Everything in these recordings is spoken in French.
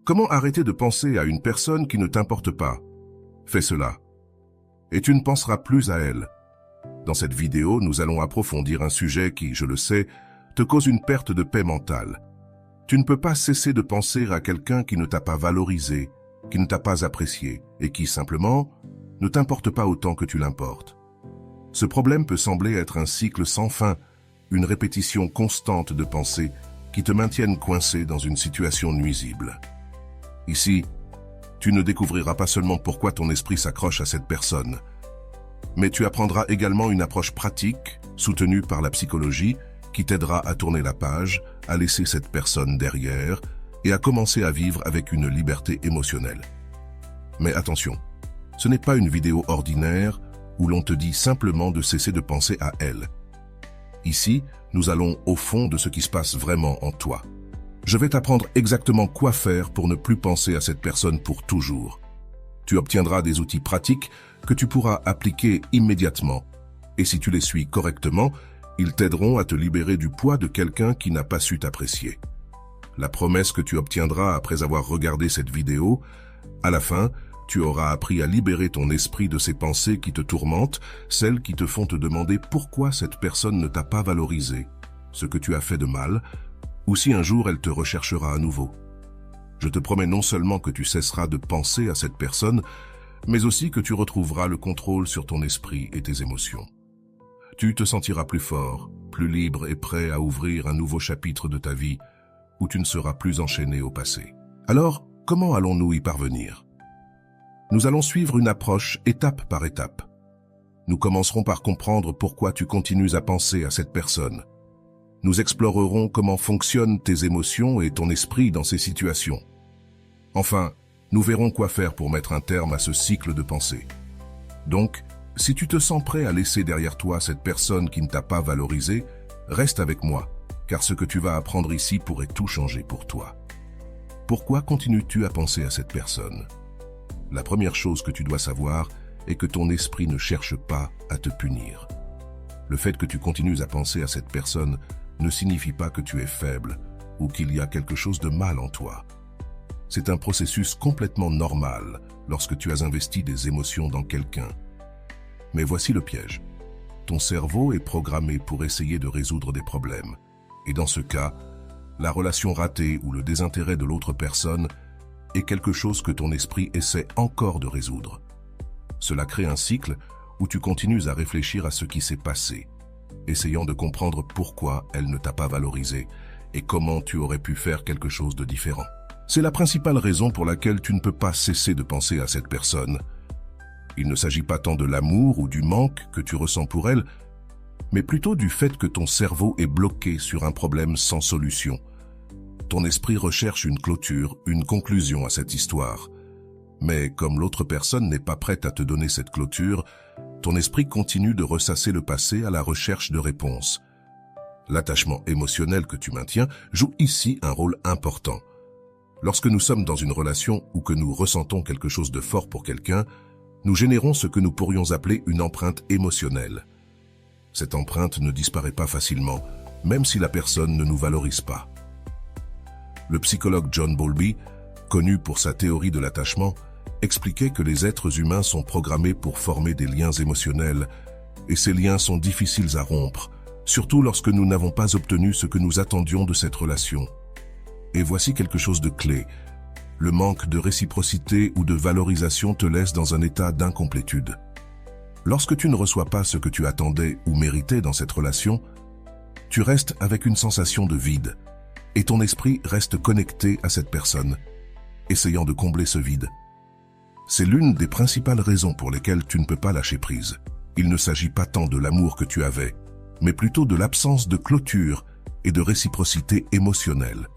Comment arrêter de penser à une personne qui ne t'importe pas? Fais cela, et tu ne penseras plus à elle. Dans cette vidéo, nous allons approfondir un sujet qui, je le sais, te cause une perte de paix mentale. Tu ne peux pas cesser de penser à quelqu'un qui ne t'a pas valorisé, qui ne t'a pas apprécié, et qui, simplement, ne t'importe pas autant que tu l'importes. Ce problème peut sembler être un cycle sans fin, une répétition constante de pensées qui te maintiennent coincé dans une situation nuisible. Ici, tu ne découvriras pas seulement pourquoi ton esprit s'accroche à cette personne, mais tu apprendras également une approche pratique, soutenue par la psychologie, qui t'aidera à tourner la page, à laisser cette personne derrière et à commencer à vivre avec une liberté émotionnelle. Mais attention, ce n'est pas une vidéo ordinaire où l'on te dit simplement de cesser de penser à elle. Ici, nous allons au fond de ce qui se passe vraiment en toi. Je vais t'apprendre exactement quoi faire pour ne plus penser à cette personne pour toujours. Tu obtiendras des outils pratiques que tu pourras appliquer immédiatement. Et si tu les suis correctement, ils t'aideront à te libérer du poids de quelqu'un qui n'a pas su t'apprécier. La promesse que tu obtiendras après avoir regardé cette vidéo, à la fin, tu auras appris à libérer ton esprit de ces pensées qui te tourmentent, celles qui te font te demander pourquoi cette personne ne t'a pas valorisé, ce que tu as fait de mal, ou si un jour elle te recherchera à nouveau. Je te promets non seulement que tu cesseras de penser à cette personne, mais aussi que tu retrouveras le contrôle sur ton esprit et tes émotions. Tu te sentiras plus fort, plus libre et prêt à ouvrir un nouveau chapitre de ta vie où tu ne seras plus enchaîné au passé. Alors, comment allons-nous y parvenir? Nous allons suivre une approche étape par étape. Nous commencerons par comprendre pourquoi tu continues à penser à cette personne. Nous explorerons comment fonctionnent tes émotions et ton esprit dans ces situations. Enfin, nous verrons quoi faire pour mettre un terme à ce cycle de pensée. Donc, si tu te sens prêt à laisser derrière toi cette personne qui ne t'a pas valorisé, reste avec moi, car ce que tu vas apprendre ici pourrait tout changer pour toi. Pourquoi continues-tu à penser à cette personne? La première chose que tu dois savoir est que ton esprit ne cherche pas à te punir. Le fait que tu continues à penser à cette personne ne signifie pas que tu es faible ou qu'il y a quelque chose de mal en toi. C'est un processus complètement normal lorsque tu as investi des émotions dans quelqu'un. Mais voici le piège. Ton cerveau est programmé pour essayer de résoudre des problèmes. Et dans ce cas, la relation ratée ou le désintérêt de l'autre personne est quelque chose que ton esprit essaie encore de résoudre. Cela crée un cycle où tu continues à réfléchir à ce qui s'est passé, essayant de comprendre pourquoi elle ne t'a pas valorisé et comment tu aurais pu faire quelque chose de différent. C'est la principale raison pour laquelle tu ne peux pas cesser de penser à cette personne. Il ne s'agit pas tant de l'amour ou du manque que tu ressens pour elle, mais plutôt du fait que ton cerveau est bloqué sur un problème sans solution. Ton esprit recherche une clôture, une conclusion à cette histoire. Mais comme l'autre personne n'est pas prête à te donner cette clôture, ton esprit continue de ressasser le passé à la recherche de réponses. L'attachement émotionnel que tu maintiens joue ici un rôle important. Lorsque nous sommes dans une relation ou que nous ressentons quelque chose de fort pour quelqu'un, nous générons ce que nous pourrions appeler une empreinte émotionnelle. Cette empreinte ne disparaît pas facilement, même si la personne ne nous valorise pas. Le psychologue John Bowlby, connu pour sa théorie de l'attachement, expliquait que les êtres humains sont programmés pour former des liens émotionnels, et ces liens sont difficiles à rompre, surtout lorsque nous n'avons pas obtenu ce que nous attendions de cette relation. Et voici quelque chose de clé. Le manque de réciprocité ou de valorisation te laisse dans un état d'incomplétude. Lorsque tu ne reçois pas ce que tu attendais ou méritais dans cette relation, tu restes avec une sensation de vide, et ton esprit reste connecté à cette personne, essayant de combler ce vide. C'est l'une des principales raisons pour lesquelles tu ne peux pas lâcher prise. Il ne s'agit pas tant de l'amour que tu avais, mais plutôt de l'absence de clôture et de réciprocité émotionnelle.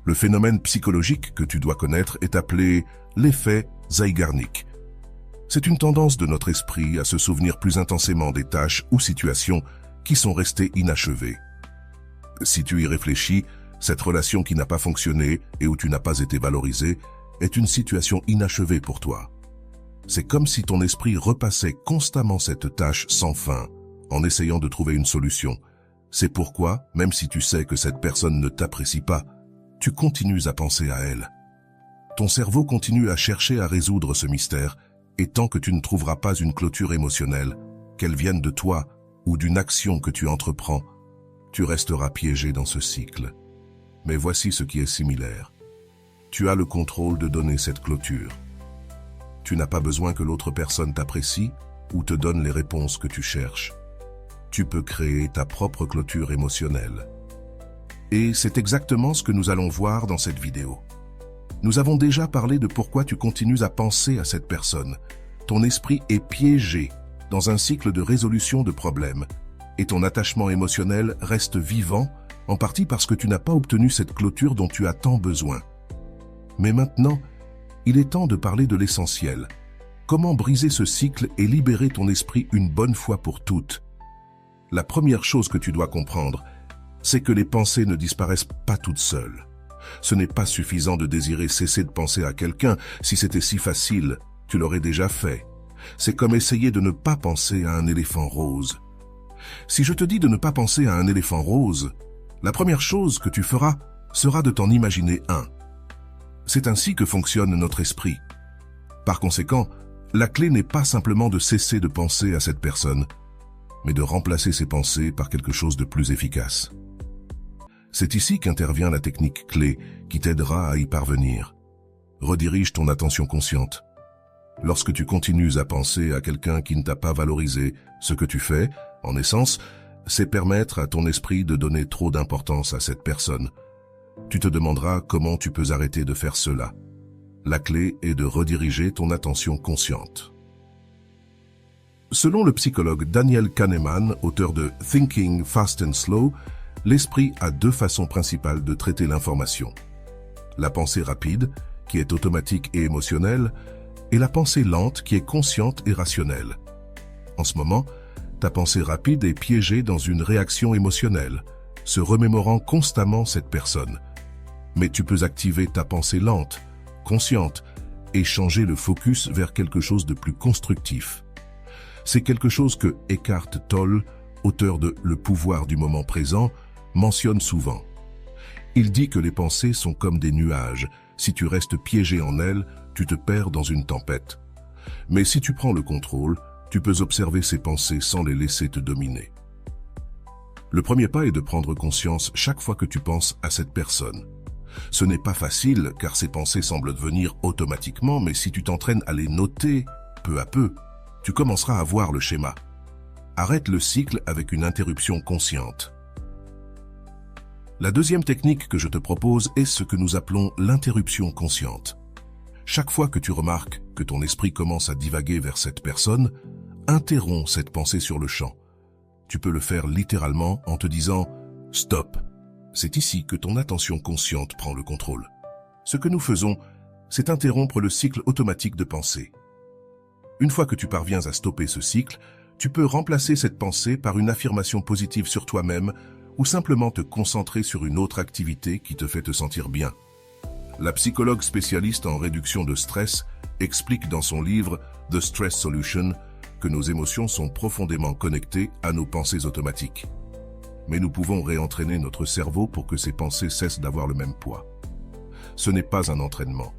Le phénomène psychologique que tu dois connaître est appelé l'effet Zeigarnik. C'est une tendance de notre esprit à se souvenir plus intensément des tâches ou situations qui sont restées inachevées. Si tu y réfléchis, cette relation qui n'a pas fonctionné et où tu n'as pas été valorisé est une situation inachevée pour toi. C'est comme si ton esprit repassait constamment cette tâche sans fin, en essayant de trouver une solution. C'est pourquoi, même si tu sais que cette personne ne t'apprécie pas, tu continues à penser à elle. Ton cerveau continue à chercher à résoudre ce mystère, et tant que tu ne trouveras pas une clôture émotionnelle, qu'elle vienne de toi ou d'une action que tu entreprends, tu resteras piégé dans ce cycle. Mais voici ce qui est similaire. Tu as le contrôle de donner cette clôture. Tu n'as pas besoin que l'autre personne t'apprécie ou te donne les réponses que tu cherches. Tu peux créer ta propre clôture émotionnelle. Et c'est exactement ce que nous allons voir dans cette vidéo. Nous avons déjà parlé de pourquoi tu continues à penser à cette personne. Ton esprit est piégé dans un cycle de résolution de problèmes et ton attachement émotionnel reste vivant, en partie parce que tu n'as pas obtenu cette clôture dont tu as tant besoin. Mais maintenant, il est temps de parler de l'essentiel. Comment briser ce cycle et libérer ton esprit une bonne fois pour toutes? La première chose que tu dois comprendre, c'est que les pensées ne disparaissent pas toutes seules. Ce n'est pas suffisant de désirer cesser de penser à quelqu'un. Si c'était si facile, tu l'aurais déjà fait. C'est comme essayer de ne pas penser à un éléphant rose. Si je te dis de ne pas penser à un éléphant rose, la première chose que tu feras sera de t'en imaginer un. C'est ainsi que fonctionne notre esprit. Par conséquent, la clé n'est pas simplement de cesser de penser à cette personne, mais de remplacer ces pensées par quelque chose de plus efficace. C'est ici qu'intervient la technique clé qui t'aidera à y parvenir. Redirige ton attention consciente. Lorsque tu continues à penser à quelqu'un qui ne t'a pas valorisé, ce que tu fais, en essence, c'est permettre à ton esprit de donner trop d'importance à cette personne. Tu te demanderas comment tu peux arrêter de faire cela. La clé est de rediriger ton attention consciente. Selon le psychologue Daniel Kahneman, auteur de Thinking Fast and Slow, l'esprit a deux façons principales de traiter l'information. La pensée rapide, qui est automatique et émotionnelle, et la pensée lente, qui est consciente et rationnelle. En ce moment, ta pensée rapide est piégée dans une réaction émotionnelle, se remémorant constamment cette personne. Mais tu peux activer ta pensée lente, consciente, et changer le focus vers quelque chose de plus constructif. C'est quelque chose que Eckhart Tolle, auteur de Le pouvoir du moment présent, mentionne souvent. Il dit que les pensées sont comme des nuages. Si tu restes piégé en elles, tu te perds dans une tempête. Mais si tu prends le contrôle, tu peux observer ces pensées sans les laisser te dominer. Le premier pas est de prendre conscience chaque fois que tu penses à cette personne. Ce n'est pas facile car ces pensées semblent venir automatiquement, mais si tu t'entraînes à les noter peu à peu, tu commenceras à voir le schéma. Arrête le cycle avec une interruption consciente. La deuxième technique que je te propose est ce que nous appelons l'interruption consciente. Chaque fois que tu remarques que ton esprit commence à divaguer vers cette personne, interromps cette pensée sur le champ. Tu peux le faire littéralement en te disant « Stop ». C'est ici que ton attention consciente prend le contrôle. Ce que nous faisons, c'est interrompre le cycle automatique de pensée. Une fois que tu parviens à stopper ce cycle, tu peux remplacer cette pensée par une affirmation positive sur toi-même ou simplement te concentrer sur une autre activité qui te fait te sentir bien. La psychologue spécialiste en réduction de stress explique dans son livre The Stress Solution que nos émotions sont profondément connectées à nos pensées automatiques. Mais nous pouvons réentraîner notre cerveau pour que ces pensées cessent d'avoir le même poids. Ce n'est pas un entraînement.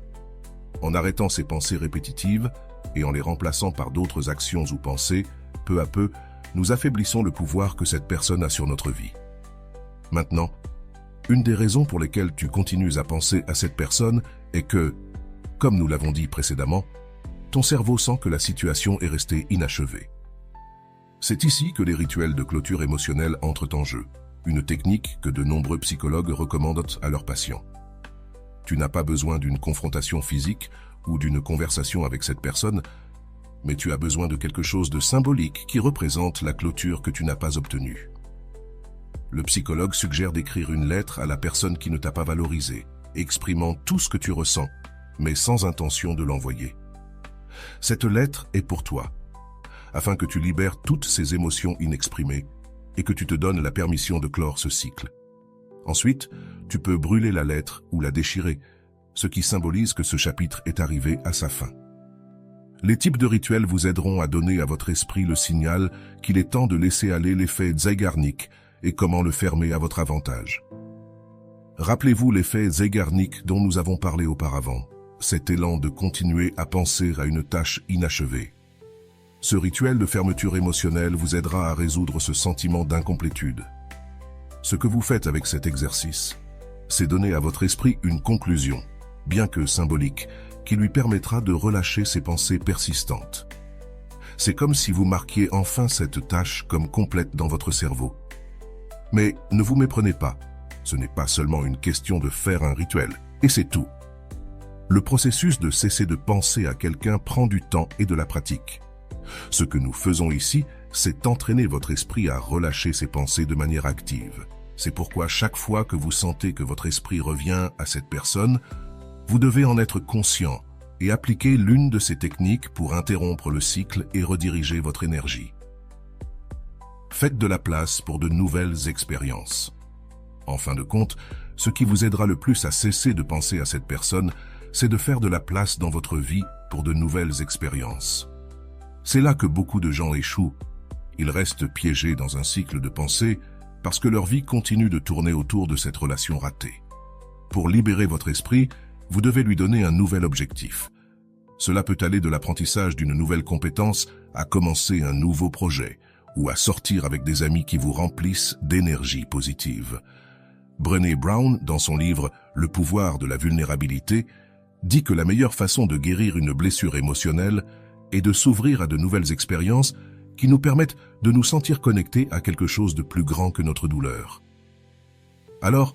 En arrêtant ces pensées répétitives et en les remplaçant par d'autres actions ou pensées, peu à peu, nous affaiblissons le pouvoir que cette personne a sur notre vie. Maintenant, une des raisons pour lesquelles tu continues à penser à cette personne est que, comme nous l'avons dit précédemment, ton cerveau sent que la situation est restée inachevée. C'est ici que les rituels de clôture émotionnelle entrent en jeu, une technique que de nombreux psychologues recommandent à leurs patients. Tu n'as pas besoin d'une confrontation physique ou d'une conversation avec cette personne, mais tu as besoin de quelque chose de symbolique qui représente la clôture que tu n'as pas obtenue. Le psychologue suggère d'écrire une lettre à la personne qui ne t'a pas valorisé, exprimant tout ce que tu ressens, mais sans intention de l'envoyer. Cette lettre est pour toi, afin que tu libères toutes ces émotions inexprimées et que tu te donnes la permission de clore ce cycle. Ensuite, tu peux brûler la lettre ou la déchirer, ce qui symbolise que ce chapitre est arrivé à sa fin. Les types de rituels vous aideront à donner à votre esprit le signal qu'il est temps de laisser aller l'effet Zeigarnik et comment le fermer à votre avantage. Rappelez-vous l'effet Zeigarnik dont nous avons parlé auparavant, cet élan de continuer à penser à une tâche inachevée. Ce rituel de fermeture émotionnelle vous aidera à résoudre ce sentiment d'incomplétude. Ce que vous faites avec cet exercice, c'est donner à votre esprit une conclusion, bien que symbolique, qui lui permettra de relâcher ses pensées persistantes. C'est comme si vous marquiez enfin cette tâche comme complète dans votre cerveau. Mais ne vous méprenez pas, ce n'est pas seulement une question de faire un rituel, et c'est tout. Le processus de cesser de penser à quelqu'un prend du temps et de la pratique. Ce que nous faisons ici, c'est entraîner votre esprit à relâcher ses pensées de manière active. C'est pourquoi chaque fois que vous sentez que votre esprit revient à cette personne, vous devez en être conscient et appliquer l'une de ces techniques pour interrompre le cycle et rediriger votre énergie. Faites de la place pour de nouvelles expériences. En fin de compte, ce qui vous aidera le plus à cesser de penser à cette personne, c'est de faire de la place dans votre vie pour de nouvelles expériences. C'est là que beaucoup de gens échouent. Ils restent piégés dans un cycle de pensée parce que leur vie continue de tourner autour de cette relation ratée. Pour libérer votre esprit, vous devez lui donner un nouvel objectif. Cela peut aller de l'apprentissage d'une nouvelle compétence à commencer un nouveau projet ou à sortir avec des amis qui vous remplissent d'énergie positive. Brené Brown, dans son livre « Le pouvoir de la vulnérabilité », dit que la meilleure façon de guérir une blessure émotionnelle est de s'ouvrir à de nouvelles expériences qui nous permettent de nous sentir connectés à quelque chose de plus grand que notre douleur. Alors,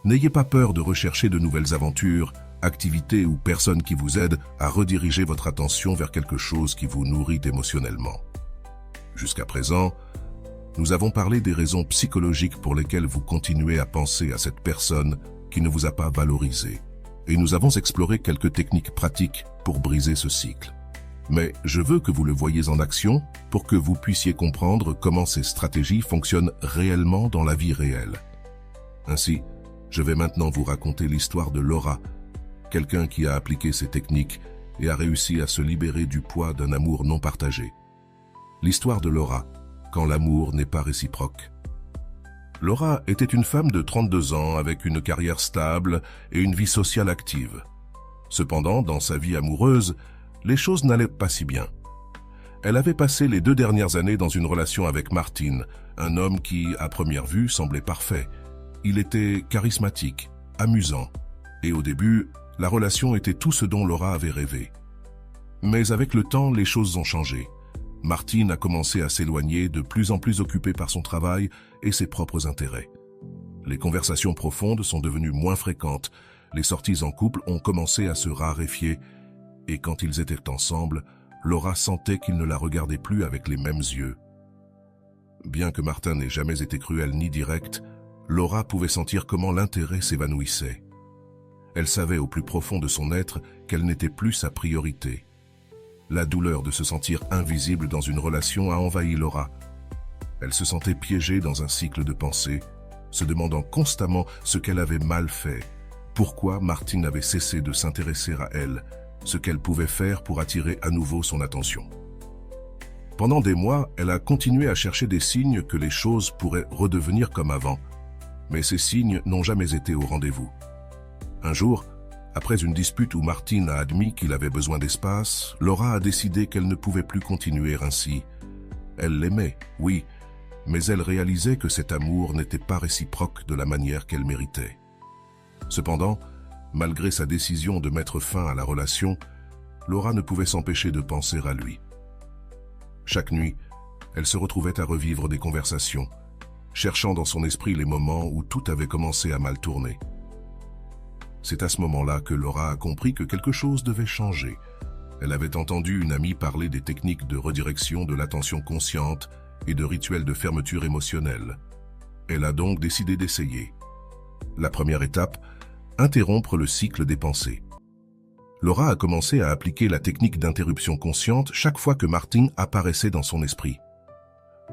n'ayez pas peur de rechercher de nouvelles aventures, activités ou personnes qui vous aident à rediriger votre attention vers quelque chose qui vous nourrit émotionnellement. Jusqu'à présent, nous avons parlé des raisons psychologiques pour lesquelles vous continuez à penser à cette personne qui ne vous a pas valorisé. Et nous avons exploré quelques techniques pratiques pour briser ce cycle. Mais je veux que vous le voyiez en action pour que vous puissiez comprendre comment ces stratégies fonctionnent réellement dans la vie réelle. Ainsi, je vais maintenant vous raconter l'histoire de Laura, quelqu'un qui a appliqué ces techniques et a réussi à se libérer du poids d'un amour non partagé. L'histoire de Laura, quand l'amour n'est pas réciproque. Laura était une femme de 32 ans avec une carrière stable et une vie sociale active. Cependant, dans sa vie amoureuse, les choses n'allaient pas si bien. Elle avait passé les 2 dernières années dans une relation avec Martin, un homme qui, à première vue, semblait parfait. Il était charismatique, amusant, et au début, la relation était tout ce dont Laura avait rêvé. Mais avec le temps, les choses ont changé. Martin a commencé à s'éloigner, de plus en plus occupé par son travail et ses propres intérêts. Les conversations profondes sont devenues moins fréquentes, les sorties en couple ont commencé à se raréfier, et quand ils étaient ensemble, Laura sentait qu'il ne la regardait plus avec les mêmes yeux. Bien que Martin n'ait jamais été cruel ni direct, Laura pouvait sentir comment l'intérêt s'évanouissait. Elle savait au plus profond de son être qu'elle n'était plus sa priorité. La douleur de se sentir invisible dans une relation a envahi Laura. Elle se sentait piégée dans un cycle de pensée, se demandant constamment ce qu'elle avait mal fait, pourquoi Martin avait cessé de s'intéresser à elle, ce qu'elle pouvait faire pour attirer à nouveau son attention. Pendant des mois, elle a continué à chercher des signes que les choses pourraient redevenir comme avant, mais ces signes n'ont jamais été au rendez-vous. Un jour, après une dispute où Martin a admis qu'il avait besoin d'espace, Laura a décidé qu'elle ne pouvait plus continuer ainsi. Elle l'aimait, oui, mais elle réalisait que cet amour n'était pas réciproque de la manière qu'elle méritait. Cependant, malgré sa décision de mettre fin à la relation, Laura ne pouvait s'empêcher de penser à lui. Chaque nuit, elle se retrouvait à revivre des conversations, cherchant dans son esprit les moments où tout avait commencé à mal tourner. C'est à ce moment-là que Laura a compris que quelque chose devait changer. Elle avait entendu une amie parler des techniques de redirection de l'attention consciente et de rituels de fermeture émotionnelle. Elle a donc décidé d'essayer. La première étape, interrompre le cycle des pensées. Laura a commencé à appliquer la technique d'interruption consciente chaque fois que Martin apparaissait dans son esprit.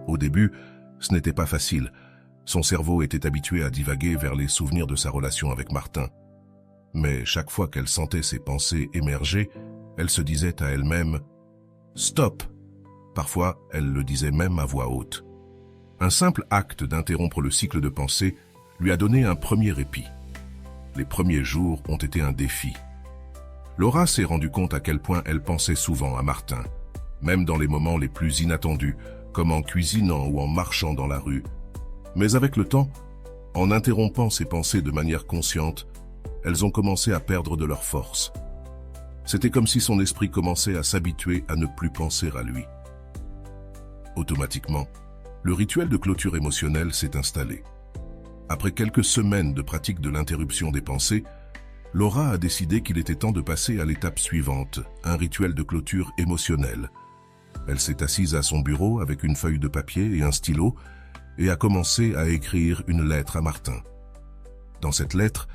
Au début, ce n'était pas facile. Son cerveau était habitué à divaguer vers les souvenirs de sa relation avec Martin. Mais chaque fois qu'elle sentait ses pensées émerger, elle se disait à elle-même « Stop !» Parfois, elle le disait même à voix haute. Un simple acte d'interrompre le cycle de pensée lui a donné un premier répit. Les premiers jours ont été un défi. Laura s'est rendue compte à quel point elle pensait souvent à Martin, même dans les moments les plus inattendus, comme en cuisinant ou en marchant dans la rue. Mais avec le temps, en interrompant ces pensées de manière consciente, elles ont commencé à perdre de leur force. C'était comme si son esprit commençait à s'habituer à ne plus penser à lui. Automatiquement, le rituel de clôture émotionnelle s'est installé. Après quelques semaines de pratique de l'interruption des pensées, Laura a décidé qu'il était temps de passer à l'étape suivante, un rituel de clôture émotionnelle. Elle s'est assise à son bureau avec une feuille de papier et un stylo et a commencé à écrire une lettre à Martin. Dans cette lettre,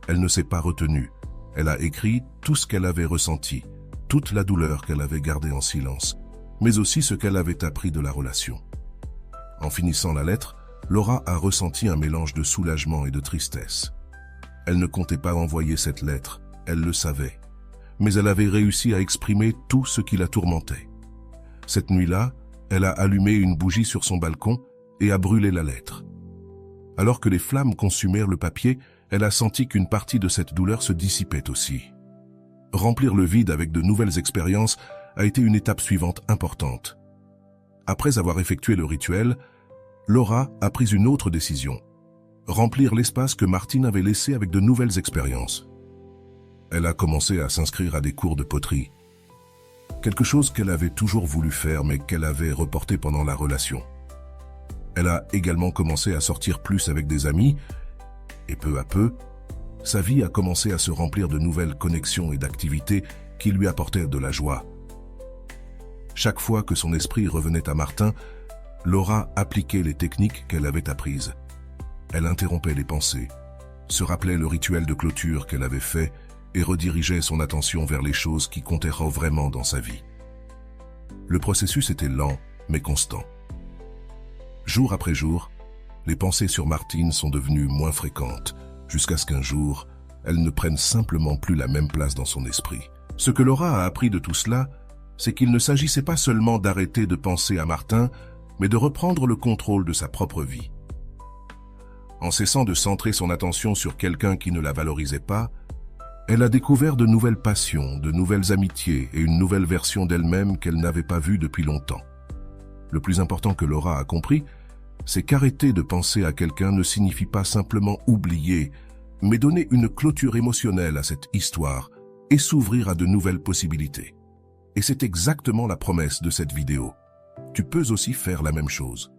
elle ne s'est pas retenue. Elle a écrit tout ce qu'elle avait ressenti, toute la douleur qu'elle avait gardée en silence, mais aussi ce qu'elle avait appris de la relation. En finissant la lettre, Laura a ressenti un mélange de soulagement et de tristesse. Elle ne comptait pas envoyer cette lettre, elle le savait, mais elle avait réussi à exprimer tout ce qui la tourmentait. Cette nuit-là, elle a allumé une bougie sur son balcon et a brûlé la lettre. Alors que les flammes consumèrent le papier, elle a senti qu'une partie de cette douleur se dissipait aussi. Remplir le vide avec de nouvelles expériences a été une étape suivante importante. Après avoir effectué le rituel, Laura a pris une autre décision, remplir l'espace que Martine avait laissé avec de nouvelles expériences. Elle a commencé à s'inscrire à des cours de poterie, quelque chose qu'elle avait toujours voulu faire mais qu'elle avait reporté pendant la relation. Elle a également commencé à sortir plus avec des amis et peu à peu, sa vie a commencé à se remplir de nouvelles connexions et d'activités qui lui apportaient de la joie. Chaque fois que son esprit revenait à Martin, Laura appliquait les techniques qu'elle avait apprises. Elle interrompait les pensées, se rappelait le rituel de clôture qu'elle avait fait et redirigeait son attention vers les choses qui comptaient vraiment dans sa vie. Le processus était lent, mais constant. Jour après jour, les pensées sur Martine sont devenues moins fréquentes, jusqu'à ce qu'un jour, elles ne prennent simplement plus la même place dans son esprit. Ce que Laura a appris de tout cela, c'est qu'il ne s'agissait pas seulement d'arrêter de penser à Martin, mais de reprendre le contrôle de sa propre vie. En cessant de centrer son attention sur quelqu'un qui ne la valorisait pas, elle a découvert de nouvelles passions, de nouvelles amitiés et une nouvelle version d'elle-même qu'elle n'avait pas vue depuis longtemps. Le plus important que Laura a compris, c'est qu'arrêter de penser à quelqu'un ne signifie pas simplement oublier, mais donner une clôture émotionnelle à cette histoire et s'ouvrir à de nouvelles possibilités. Et c'est exactement la promesse de cette vidéo. Tu peux aussi faire la même chose.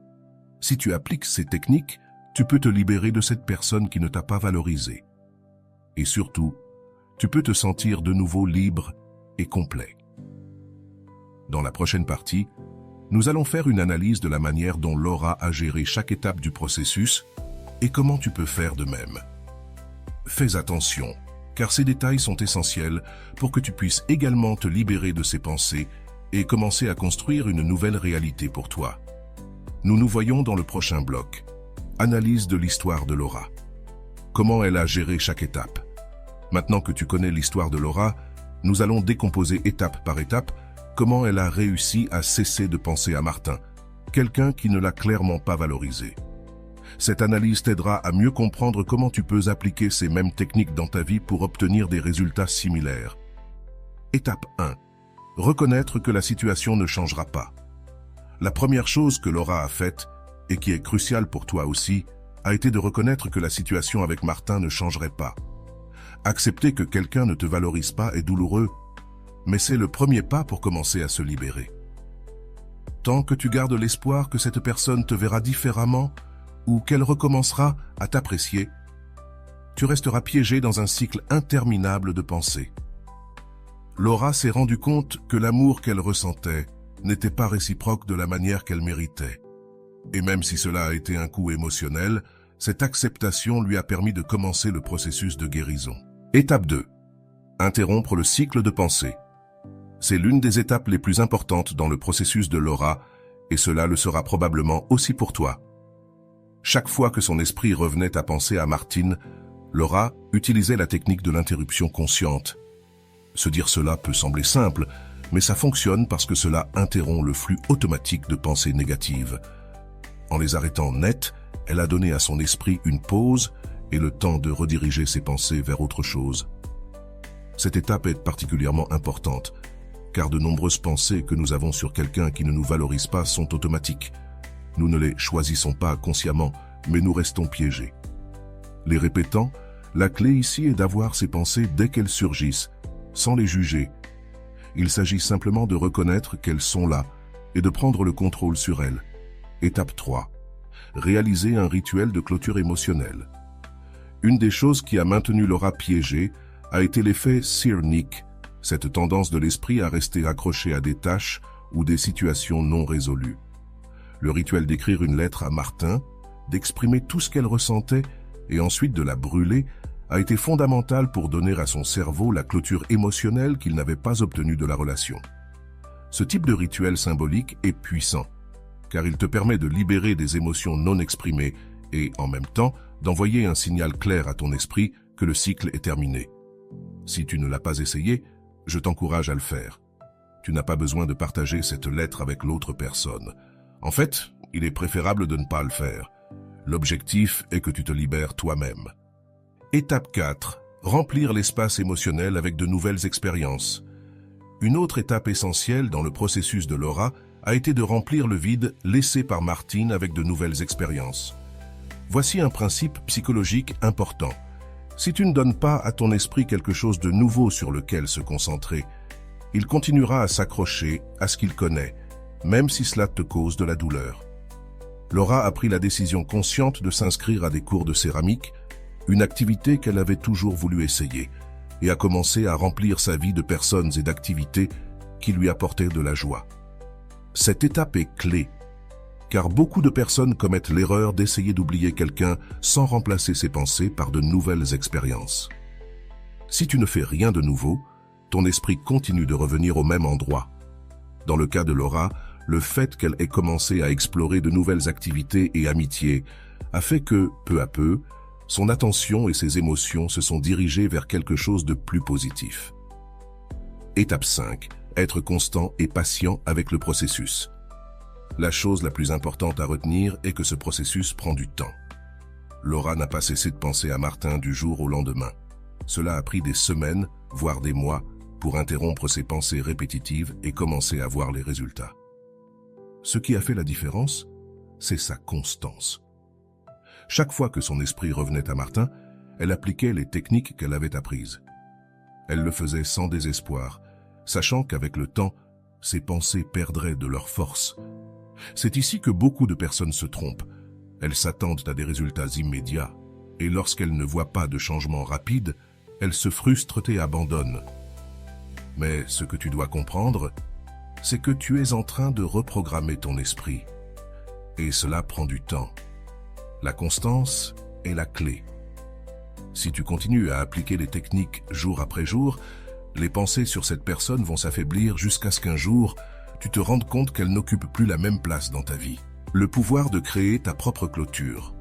Si tu appliques ces techniques, tu peux te libérer de cette personne qui ne t'a pas valorisé. Et surtout, tu peux te sentir de nouveau libre et complet. Dans la prochaine partie, nous allons faire une analyse de la manière dont Laura a géré chaque étape du processus et comment tu peux faire de même. Fais attention, car ces détails sont essentiels pour que tu puisses également te libérer de ces pensées et commencer à construire une nouvelle réalité pour toi. Nous nous voyons dans le prochain bloc. Analyse de l'histoire de Laura. Comment elle a géré chaque étape. Maintenant que tu connais l'histoire de Laura, nous allons décomposer étape par étape comment elle a réussi à cesser de penser à Martin, quelqu'un qui ne l'a clairement pas valorisé. Cette analyse t'aidera à mieux comprendre comment tu peux appliquer ces mêmes techniques dans ta vie pour obtenir des résultats similaires. Étape 1. Reconnaître que la situation ne changera pas. La première chose que Laura a faite, et qui est cruciale pour toi aussi, a été de reconnaître que la situation avec Martin ne changerait pas. Accepter que quelqu'un ne te valorise pas est douloureux, mais c'est le premier pas pour commencer à se libérer. Tant que tu gardes l'espoir que cette personne te verra différemment ou qu'elle recommencera à t'apprécier, tu resteras piégé dans un cycle interminable de pensées. Laura s'est rendue compte que l'amour qu'elle ressentait n'était pas réciproque de la manière qu'elle méritait. Et même si cela a été un coup émotionnel, cette acceptation lui a permis de commencer le processus de guérison. Étape 2. Interrompre le cycle de pensée. C'est l'une des étapes les plus importantes dans le processus de Laura, et cela le sera probablement aussi pour toi. Chaque fois que son esprit revenait à penser à Martine, Laura utilisait la technique de l'interruption consciente. Se dire cela peut sembler simple, mais ça fonctionne parce que cela interrompt le flux automatique de pensées négatives. En les arrêtant net, elle a donné à son esprit une pause et le temps de rediriger ses pensées vers autre chose. Cette étape est particulièrement importante, car de nombreuses pensées que nous avons sur quelqu'un qui ne nous valorise pas sont automatiques. Nous ne les choisissons pas consciemment, mais nous restons piégés. Les répétant, la clé ici est d'avoir ces pensées dès qu'elles surgissent, sans les juger. Il s'agit simplement de reconnaître qu'elles sont là et de prendre le contrôle sur elles. Étape 3. Réaliser un rituel de clôture émotionnelle. Une des choses qui a maintenu Laura piégée a été l'effet Sear-Nick, cette tendance de l'esprit à rester accroché à des tâches ou des situations non résolues. Le rituel d'écrire une lettre à Martin, d'exprimer tout ce qu'elle ressentait et ensuite de la brûler, a été fondamental pour donner à son cerveau la clôture émotionnelle qu'il n'avait pas obtenue de la relation. Ce type de rituel symbolique est puissant, car il te permet de libérer des émotions non exprimées et, en même temps, d'envoyer un signal clair à ton esprit que le cycle est terminé. Si tu ne l'as pas essayé, je t'encourage à le faire. Tu n'as pas besoin de partager cette lettre avec l'autre personne. En fait, il est préférable de ne pas le faire. L'objectif est que tu te libères toi-même. Étape 4. Remplir l'espace émotionnel avec de nouvelles expériences. Une autre étape essentielle dans le processus de Laura a été de remplir le vide laissé par Martine avec de nouvelles expériences. Voici un principe psychologique important. Si tu ne donnes pas à ton esprit quelque chose de nouveau sur lequel se concentrer, il continuera à s'accrocher à ce qu'il connaît, même si cela te cause de la douleur. Laura a pris la décision consciente de s'inscrire à des cours de céramique, une activité qu'elle avait toujours voulu essayer, et a commencé à remplir sa vie de personnes et d'activités qui lui apportaient de la joie. Cette étape est clé, car beaucoup de personnes commettent l'erreur d'essayer d'oublier quelqu'un sans remplacer ses pensées par de nouvelles expériences. Si tu ne fais rien de nouveau, ton esprit continue de revenir au même endroit. Dans le cas de Laura, le fait qu'elle ait commencé à explorer de nouvelles activités et amitiés a fait que, peu à peu, son attention et ses émotions se sont dirigées vers quelque chose de plus positif. Étape 5. Être constant et patient avec le processus. La chose la plus importante à retenir est que ce processus prend du temps. Laura n'a pas cessé de penser à Martin du jour au lendemain. Cela a pris des semaines, voire des mois, pour interrompre ses pensées répétitives et commencer à voir les résultats. Ce qui a fait la différence, c'est sa constance. Chaque fois que son esprit revenait à Martin, elle appliquait les techniques qu'elle avait apprises. Elle le faisait sans désespoir, sachant qu'avec le temps, ses pensées perdraient de leur force. C'est ici que beaucoup de personnes se trompent. Elles s'attendent à des résultats immédiats, et lorsqu'elles ne voient pas de changement rapide, elles se frustrent et abandonnent. Mais ce que tu dois comprendre, c'est que tu es en train de reprogrammer ton esprit. Et cela prend du temps. La constance est la clé. Si tu continues à appliquer les techniques jour après jour, les pensées sur cette personne vont s'affaiblir jusqu'à ce qu'un jour, tu te rendes compte qu'elle n'occupe plus la même place dans ta vie. Le pouvoir de créer ta propre clôture.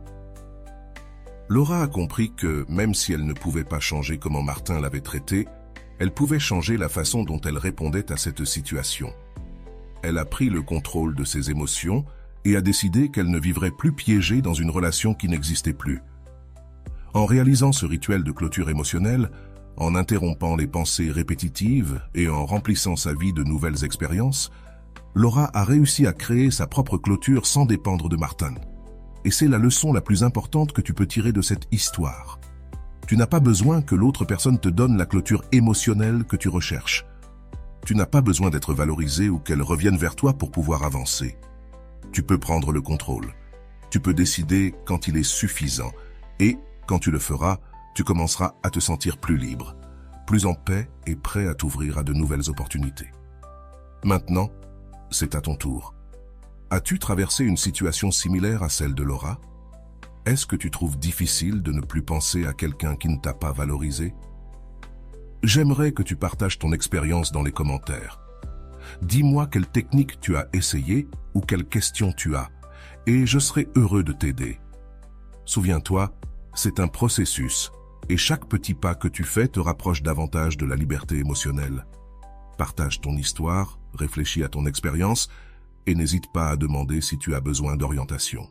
Laura a compris que, même si elle ne pouvait pas changer comment Martin l'avait traitée, elle pouvait changer la façon dont elle répondait à cette situation. Elle a pris le contrôle de ses émotions et a décidé qu'elle ne vivrait plus piégée dans une relation qui n'existait plus. En réalisant ce rituel de clôture émotionnelle, en interrompant les pensées répétitives et en remplissant sa vie de nouvelles expériences, Laura a réussi à créer sa propre clôture sans dépendre de Martin. Et c'est la leçon la plus importante que tu peux tirer de cette histoire. Tu n'as pas besoin que l'autre personne te donne la clôture émotionnelle que tu recherches. Tu n'as pas besoin d'être valorisé ou qu'elle revienne vers toi pour pouvoir avancer. Tu peux prendre le contrôle. Tu peux décider quand il est suffisant. Et, quand tu le feras, tu commenceras à te sentir plus libre, plus en paix et prêt à t'ouvrir à de nouvelles opportunités. Maintenant, c'est à ton tour. As-tu traversé une situation similaire à celle de Laura? Est-ce que tu trouves difficile de ne plus penser à quelqu'un qui ne t'a pas valorisé? J'aimerais que tu partages ton expérience dans les commentaires. Dis-moi quelle technique tu as essayé ou quelles questions tu as, et je serai heureux de t'aider. Souviens-toi, c'est un processus, et chaque petit pas que tu fais te rapproche davantage de la liberté émotionnelle. Partage ton histoire, réfléchis à ton expérience, et n'hésite pas à demander si tu as besoin d'orientation.